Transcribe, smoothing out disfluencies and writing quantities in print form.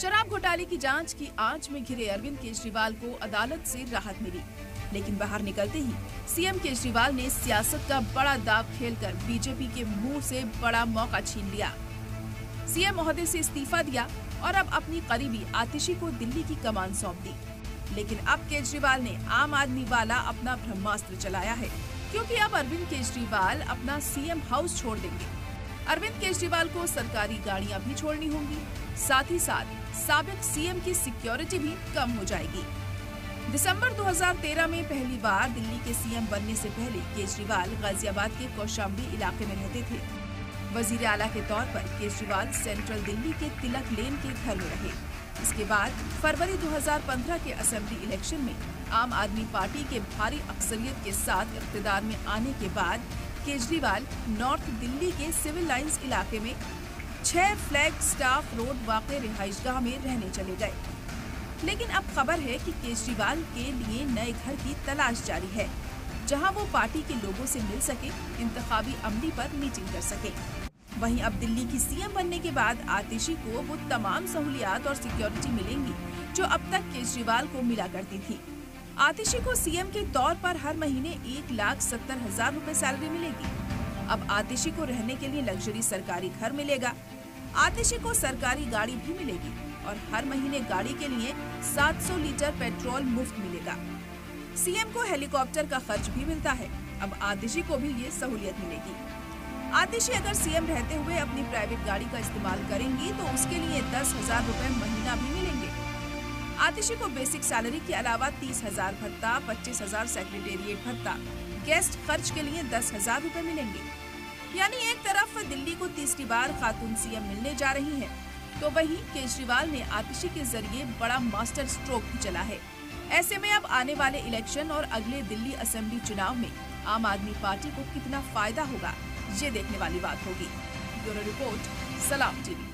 शराब घोटाले की जांच की आंच में घिरे अरविंद केजरीवाल को अदालत से राहत मिली, लेकिन बाहर निकलते ही सीएम केजरीवाल ने सियासत का बड़ा दांव खेलकर बीजेपी के मुंह से बड़ा मौका छीन लिया। सीएम महोदय से इस्तीफा दिया और अब अपनी करीबी आतिशी को दिल्ली की कमान सौंप दी। लेकिन अब केजरीवाल ने आम आदमी वाला अपना ब्रह्मास्त्र चलाया है, क्योंकि अब अरविंद केजरीवाल अपना सीएम हाउस छोड़ देंगे। अरविंद केजरीवाल को सरकारी गाड़ियां भी छोड़नी होंगी, साथ ही साथ साबिक सीएम की सिक्योरिटी भी कम हो जाएगी। दिसंबर 2013 में पहली बार दिल्ली के सीएम बनने से पहले केजरीवाल गाजियाबाद के कौशाम्बी इलाके में रहते थे। वजीर आला के तौर पर केजरीवाल सेंट्रल दिल्ली के तिलक लेन के घर में रहे। इसके बाद फरवरी 2015 के असेंबली इलेक्शन में आम आदमी पार्टी के भारी अक्सरियत के साथ इख्तिदार में आने के बाद केजरीवाल नॉर्थ दिल्ली के सिविल लाइंस इलाके में 6 फ्लैग स्टाफ रोड वाक़े रिहाइशगाह में रहने चले गए। लेकिन अब खबर है कि केजरीवाल के लिए नए घर की तलाश जारी है, जहां वो पार्टी के लोगों से मिल सके, इंतखाबी अमली पर मीटिंग कर सके। वहीं अब दिल्ली की सीएम बनने के बाद आतिशी को वो तमाम सहूलियात और सिक्योरिटी मिलेंगी जो अब तक केजरीवाल को मिला करती थी। आतिशी को सीएम के तौर पर हर महीने 1,70,000 रुपए सैलरी मिलेगी। अब आतिशी को रहने के लिए लग्जरी सरकारी घर मिलेगा। आतिशी को सरकारी गाड़ी भी मिलेगी और हर महीने गाड़ी के लिए 700 लीटर पेट्रोल मुफ्त मिलेगा। सीएम को हेलीकॉप्टर का खर्च भी मिलता है। अब आतिशी को भी ये सहूलियत मिलेगी। आतिशी अगर सीएम रहते हुए अपनी प्राइवेट गाड़ी का इस्तेमाल करेंगी तो उसके लिए 10,000 रुपए महीना भी मिलेंगे। आतिशी को बेसिक सैलरी के अलावा 30,000 भत्ता, 25,000 सेक्रेटेरिएट भत्ता, गेस्ट खर्च के लिए 10,000 रुपए मिलेंगे। यानी एक तरफ दिल्ली को तीसरी बार खातून सीएम मिलने जा रही हैं, तो वहीं केजरीवाल ने आतिशी के जरिए बड़ा मास्टर स्ट्रोक भी चला है। ऐसे में अब आने वाले इलेक्शन और अगले दिल्ली असेंबली चुनाव में आम आदमी पार्टी को कितना फायदा होगा, ये देखने वाली बात होगी। ब्यूरो रिपोर्ट, सलाम टीवी।